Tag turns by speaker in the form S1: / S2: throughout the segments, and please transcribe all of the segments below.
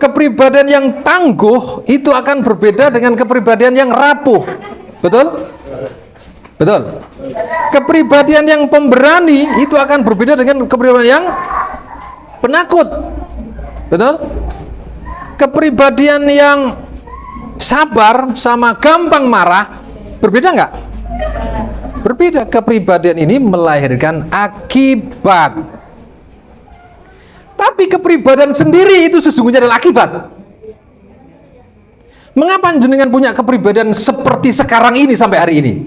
S1: Kepribadian yang tangguh itu akan berbeda dengan kepribadian yang rapuh. Betul? Betul. Kepribadian yang pemberani itu akan berbeda dengan kepribadian yang penakut. Betul? Kepribadian yang sabar sama gampang marah berbeda nggak? Berbeda. Kepribadian ini melahirkan akibat. Tapi kepribadian sendiri itu sesungguhnya adalah akibat. Mengapa jenengan punya kepribadian seperti sekarang ini sampai hari ini?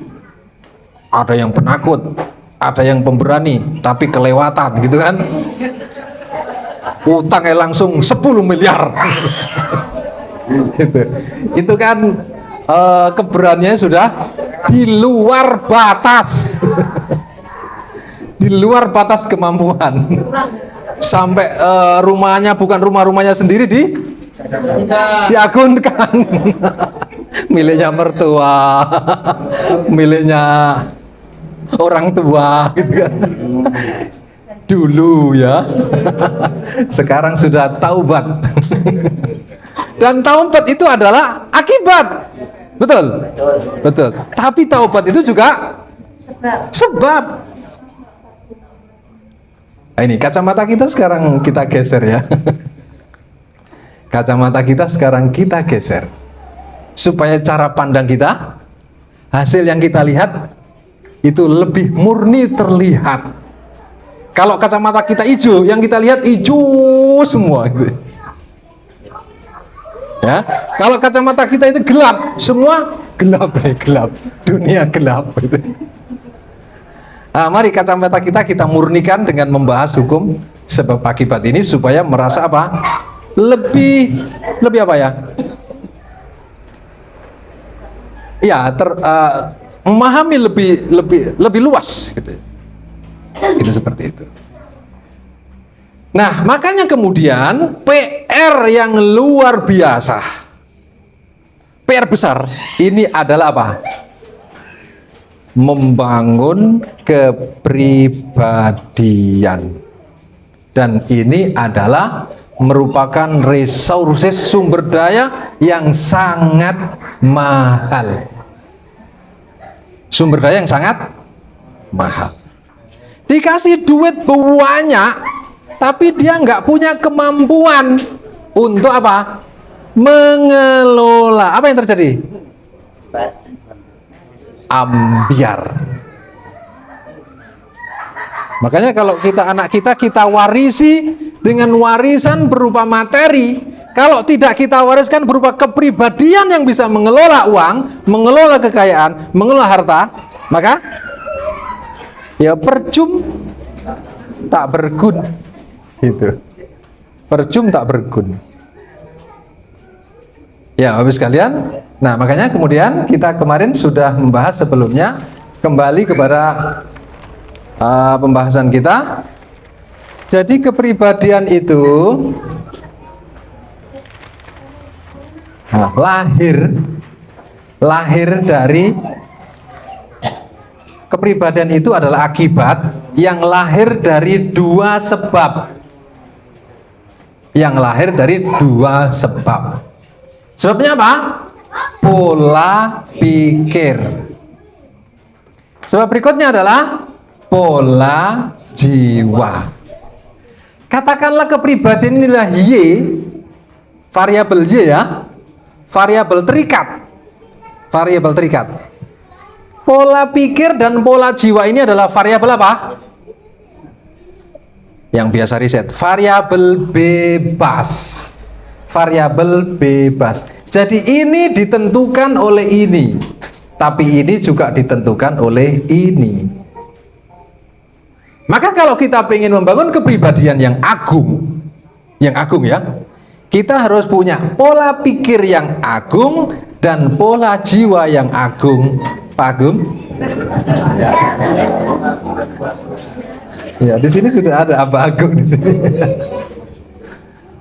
S1: Ada yang penakut, ada yang pemberani, tapi kelewatan gitu kan? Utangnya langsung 10 miliar. Gitu. Itu kan keberaniannya sudah di luar batas. Di luar batas kemampuan. Sampai rumahnya bukan rumahnya sendiri diagunkan. Miliknya mertua, miliknya orang tua gitu kan. Dulu ya. Sekarang sudah taubat. Dan taubat itu adalah akibat. Betul? Betul. Tapi taubat itu juga sebab. Nah, ini kacamata kita sekarang kita geser ya. Kacamata kita sekarang kita geser. Supaya cara pandang kita, hasil yang kita lihat itu lebih murni terlihat. Kalau kacamata kita hijau, yang kita lihat hijau semua gitu. Ya, kalau kacamata kita itu gelap, semua gelap, gelap. Dunia gelap gitu. Nah, mari kacamata kita murnikan dengan membahas hukum sebab akibat ini supaya merasa apa? Lebih apa ya? Ya, memahami lebih luas gitu. Itu seperti itu. Nah, makanya kemudian PR yang luar biasa, PR besar ini adalah apa? Membangun kepribadian. Dan ini adalah merupakan resources sumber daya yang sangat mahal. Sumber daya yang sangat mahal. Dikasih duit banyak, tapi dia nggak punya kemampuan untuk apa? Mengelola. Apa yang terjadi? Ambiar. Makanya kalau anak kita warisi dengan warisan berupa materi, kalau tidak kita wariskan berupa kepribadian yang bisa mengelola uang, mengelola kekayaan, mengelola harta, maka ya percuma tak berguna. Gitu. Percuma tak berguna. Ya, habis kalian. Nah, makanya kemudian kita kemarin sudah membahas sebelumnya, kembali kepada pembahasan kita. Jadi kepribadian itu lahir dari kepribadian itu adalah akibat yang lahir dari dua sebab. Yang lahir dari dua sebab. Sebabnya apa? Pola pikir. Sebab berikutnya adalah pola jiwa. Katakanlah kepribadian ini adalah Y, variabel Y ya, variabel terikat. Variabel terikat. Pola pikir dan pola jiwa ini adalah variabel apa? Yang biasa riset, variabel bebas. Variabel bebas. Jadi ini ditentukan oleh ini, tapi ini juga ditentukan oleh ini. Maka kalau kita ingin membangun kepribadian yang agung ya, kita harus punya pola pikir yang agung dan pola jiwa yang agung. Pak Agung? Ya, di sini sudah ada Abah Agung di sini.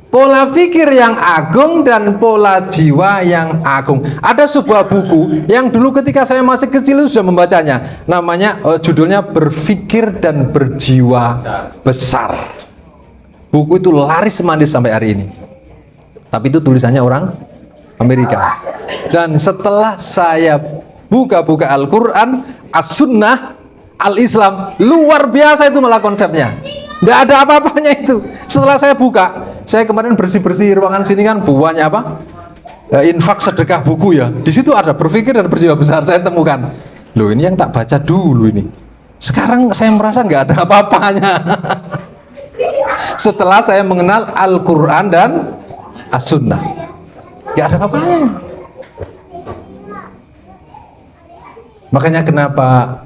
S1: Pola pikir yang agung dan pola jiwa yang agung. Ada sebuah buku yang dulu ketika saya masih kecil itu sudah membacanya. Namanya, judulnya Berpikir dan Berjiwa Besar. Buku itu laris manis sampai hari ini. Tapi itu tulisannya orang Amerika. Dan setelah saya buka-buka Al-Quran, As-Sunnah, Al-Islam, luar biasa itu malah konsepnya. Nggak ada apa-apanya itu. Setelah saya buka, saya kemarin bersih-bersih ruangan sini kan, buahnya apa? Infak sedekah buku ya. Di situ ada berpikir dan berjiwa besar. Saya temukan, loh ini yang tak baca dulu ini. Sekarang saya merasa nggak ada apa-apanya. Setelah saya mengenal Al-Quran dan As-Sunnah, nggak ada apa-apanya. Makanya kenapa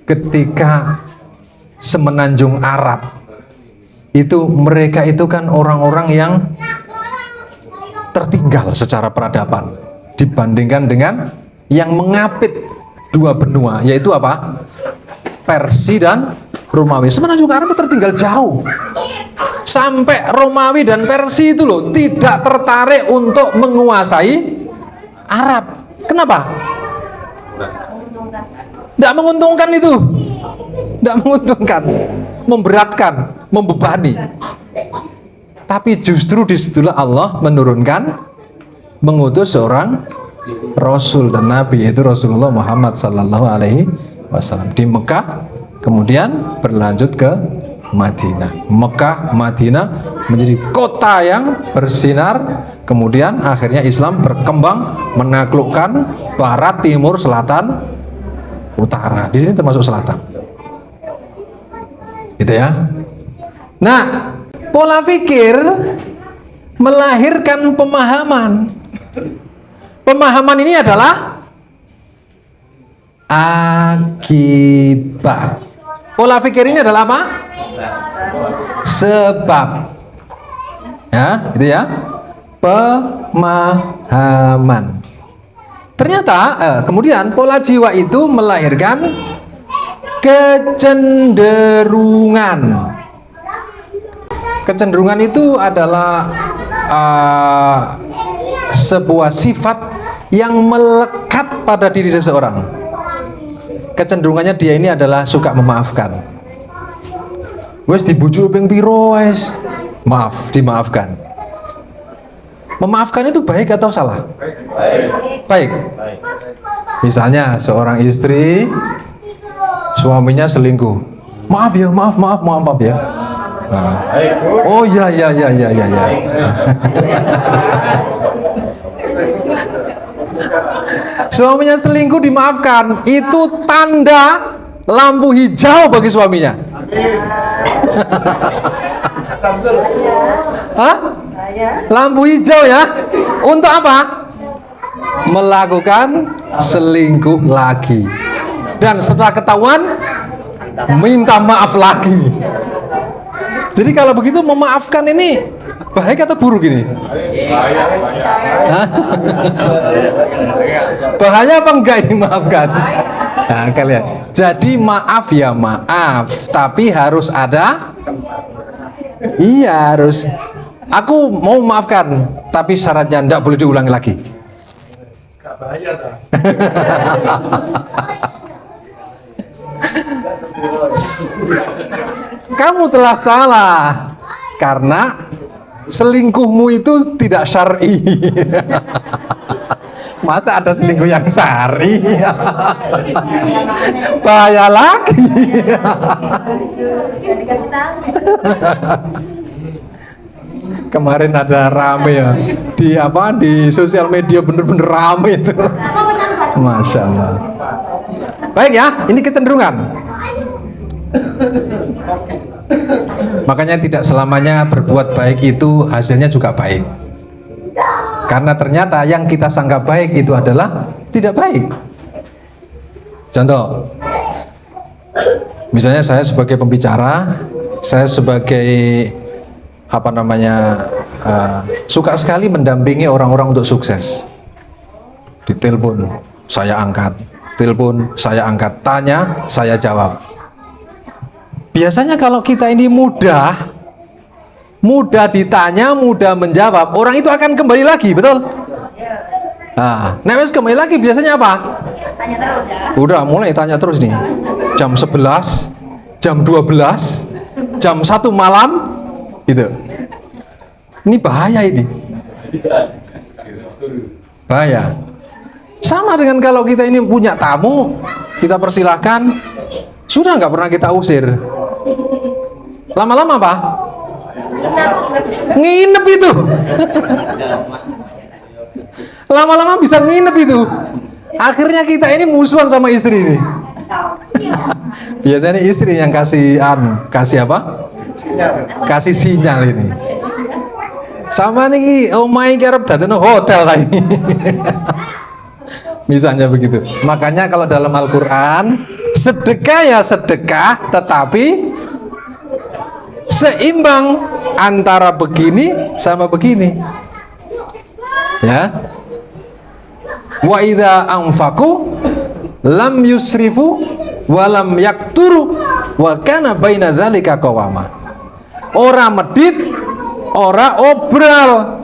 S1: ketika semenanjung Arab itu mereka itu kan orang-orang yang tertinggal secara peradaban dibandingkan dengan yang mengapit dua benua, yaitu apa? Persia dan Romawi. Semenanjung Arab tertinggal jauh. Sampai Romawi dan Persia itu loh tidak tertarik untuk menguasai Arab. Kenapa? Tidak menguntungkan itu. Tidak menguntungkan, memberatkan, membebani. Tapi justru disitulah Allah menurunkan, mengutus seorang Rasul dan Nabi, yaitu Rasulullah Muhammad Sallallahu Alaihi Wasallam di Mekah, kemudian berlanjut ke Madinah. Mekah, Madinah menjadi kota yang bersinar. Kemudian akhirnya Islam berkembang, menaklukkan barat, timur, selatan, utara. Di sini termasuk selatan. Gitu ya. Nah, pola pikir melahirkan pemahaman. Pemahaman ini adalah akibat. Pola pikir ini adalah apa? Sebab. Ya, gitu ya. Pemahaman. Ternyata kemudian pola jiwa itu melahirkan kecenderungan. Kecenderungan itu adalah sebuah sifat yang melekat pada diri seseorang. Kecenderungannya dia ini adalah suka memaafkan. Wes dibujuk ping piro wes. Maaf, dimaafkan. Memaafkan itu baik atau salah? Baik. Misalnya seorang istri, suaminya selingkuh. Maaf ya, maaf ya. Nah. Oh ya. Suaminya selingkuh dimaafkan, itu tanda lampu hijau bagi suaminya. Hah? Lampu hijau ya. Untuk apa? Melakukan selingkuh lagi. Dan setelah ketahuan, minta maaf lagi. Jadi kalau begitu memaafkan ini baik atau buruk ini? Bahaya apa enggak ini maafkan? Nah, kalian. Jadi maaf ya maaf, tapi harus ada. Iya harus. Aku mau maafkan, tapi syaratnya enggak boleh diulangi lagi. Enggak bahaya tak? Kamu telah salah karena selingkuhmu itu tidak syar'i. Masa ada selingkuh yang syar'i? Bahaya lagi. Kemarin ada rame ya di sosial media, bener-bener rame itu. Masya Allah. Baik ya, ini kecenderungan. Makanya tidak selamanya berbuat baik itu hasilnya juga baik. Karena ternyata yang kita sangka baik itu adalah tidak baik. Contoh, misalnya saya sebagai pembicara, saya sebagai suka sekali mendampingi orang-orang untuk sukses. Ditelepon, saya angkat. Telepon, saya angkat. Tanya, saya jawab. Biasanya kalau kita ini mudah ditanya, mudah menjawab, orang itu akan kembali lagi, betul? Nah, kembali lagi biasanya apa? Tanya terus ya. Udah mulai tanya terus nih. Jam 11, jam 12, jam 1 malam, gitu. Ini bahaya ini. Bahaya. Sama dengan kalau kita ini punya tamu, kita persilahkan, sudah nggak pernah kita usir. Lama-lama apa? Nginep itu. Lama-lama bisa nginep itu. Akhirnya kita ini musuhan sama istri ini. Biasanya istri yang kasih apa? Kasih sinyal ini. Sama nih, oh my god, datang hotel lagi. Misalnya begitu. Makanya kalau dalam Al-Quran, sedekah ya sedekah, tetapi seimbang antara begini sama begini. Ya. Wa idza anfaqu lam yusrifu wa lam yakturu wa kana baina dzalika qawama. Ora medit, ora obral.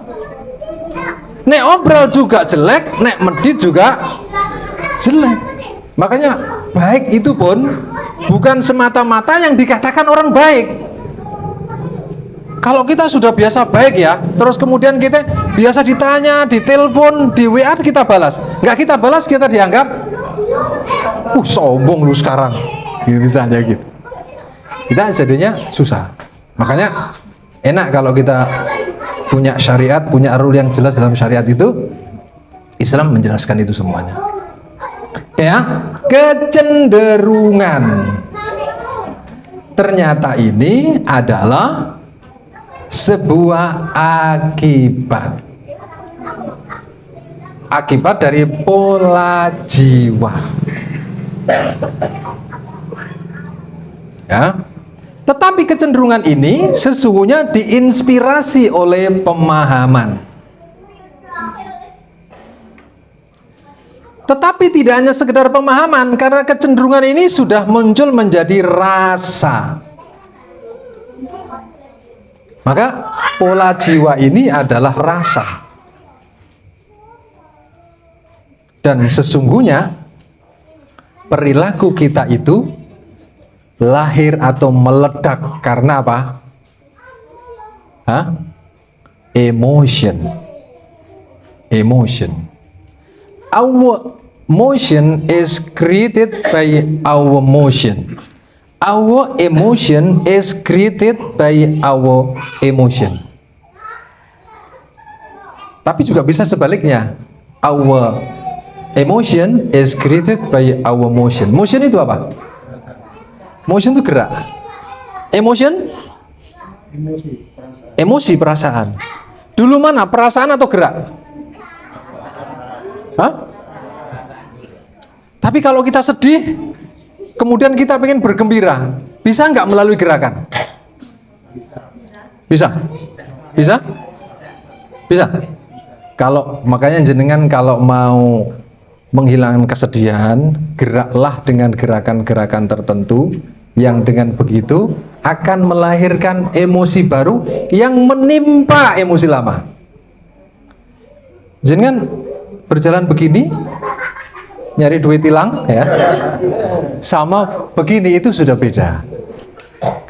S1: Nek obral juga jelek, nek medit juga jelek. Makanya baik itu pun bukan semata-mata yang dikatakan orang baik. Kalau kita sudah biasa baik ya, terus kemudian kita biasa ditanya, ditelepon, di WA kita balas. Nggak kita balas, kita dianggap sombong lu sekarang. Misalnya gitu. Kita jadinya susah. Makanya enak kalau kita punya syariat, punya rule yang jelas dalam syariat itu. Islam menjelaskan itu semuanya. Ya, kecenderungan. Ternyata ini adalah sebuah akibat dari pola jiwa. Ya. Tetapi kecenderungan ini sesungguhnya diinspirasi oleh pemahaman. Tetapi tidak hanya sekedar pemahaman, karena kecenderungan ini sudah muncul menjadi rasa. Maka pola jiwa ini adalah rasa. Dan sesungguhnya perilaku kita itu lahir atau meledak karena apa? Emotion. Our motion is created by our motion. Our emotion is created by our emotion. Tapi juga bisa sebaliknya. Our emotion is created by our motion. Motion itu apa? Motion itu gerak. Emotion? Emosi, perasaan. Dulu mana? Perasaan atau gerak? Tapi kalau kita sedih, kemudian kita pengen bergembira, bisa nggak melalui gerakan? Bisa? Kalau makanya jenengan kalau mau menghilangkan kesedihan, geraklah dengan gerakan-gerakan tertentu yang dengan begitu akan melahirkan emosi baru yang menimpa emosi lama. Jenengan berjalan begini, nyari duit hilang ya, sama begini itu sudah beda.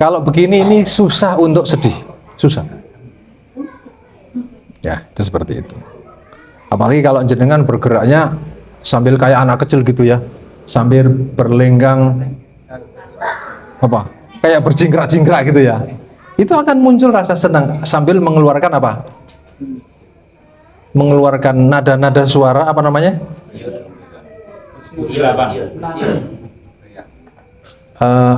S1: Kalau begini ini susah untuk sedih, susah. Ya, itu seperti itu. Apalagi kalau jenengan bergeraknya sambil kayak anak kecil gitu ya, sambil berlenggang apa? Kayak berjingkrak-jingkrak gitu ya. Itu akan muncul rasa senang sambil mengeluarkan apa? Mengeluarkan nada-nada suara apa namanya?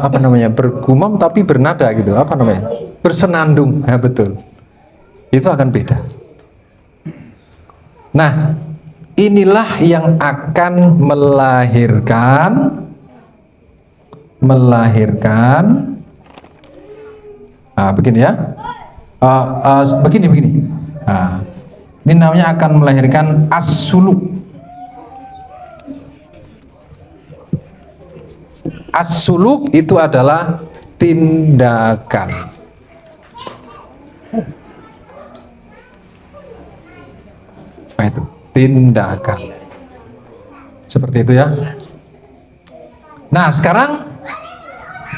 S1: Apa namanya? Bergumam tapi bernada gitu. Apa namanya? Bersenandung. Ya, betul. Itu akan beda. Nah, inilah yang akan melahirkan begini ya, begini. Ini namanya akan melahirkan as-suluk. As-suluk itu adalah tindakan. Apa itu? Tindakan. Seperti itu ya. Nah, sekarang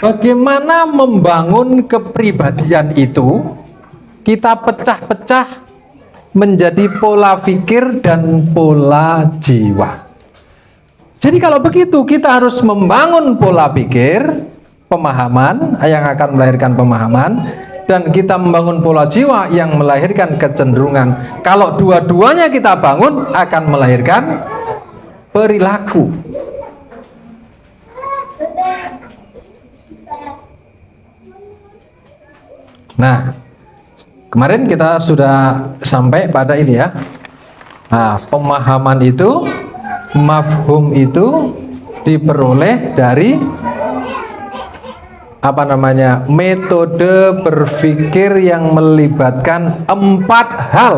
S1: bagaimana membangun kepribadian itu? Kita pecah-pecah menjadi pola pikir dan pola jiwa. Jadi kalau begitu kita harus membangun pola pikir, pemahaman yang akan melahirkan pemahaman, dan kita membangun pola jiwa yang melahirkan kecenderungan. Kalau dua-duanya kita bangun akan melahirkan perilaku. Nah, kemarin kita sudah sampai pada ini ya. Nah, pemahaman itu, mafhum itu diperoleh dari metode berpikir yang melibatkan 4 hal.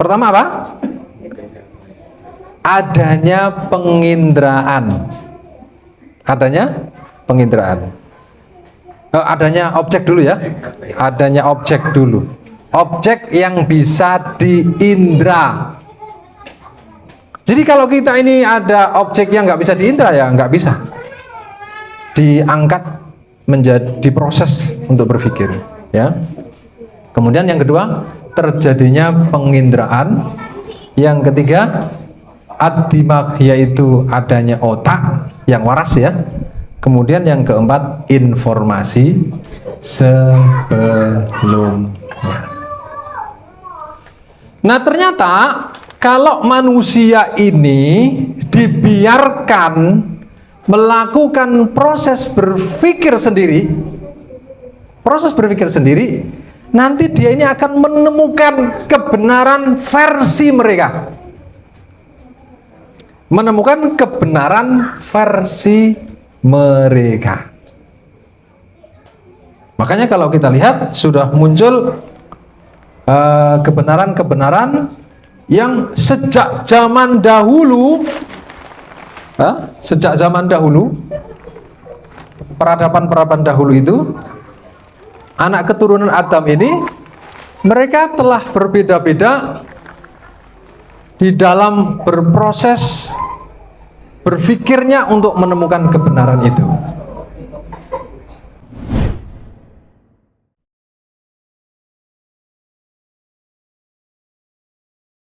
S1: Pertama apa? Adanya penginderaan. Adanya penginderaan. Adanya objek dulu ya. Adanya objek dulu. Objek yang bisa diindra. Jadi kalau kita ini ada objek yang nggak bisa diindra, ya nggak bisa diangkat menjadi diproses untuk berpikir, ya. Kemudian yang kedua, terjadinya penginderaan. Yang ketiga, ad-dimag, yaitu adanya otak yang waras ya. Kemudian yang keempat, informasi sebelumnya. Nah, ternyata kalau manusia ini dibiarkan melakukan proses berpikir sendiri, nanti dia ini akan menemukan kebenaran versi mereka. Menemukan kebenaran versi mereka. Makanya kalau kita lihat sudah muncul kebenaran-kebenaran yang sejak zaman dahulu, peradaban-peradaban dahulu itu, anak keturunan Adam ini, mereka telah berbeda-beda di dalam berproses berpikirnya untuk menemukan kebenaran itu.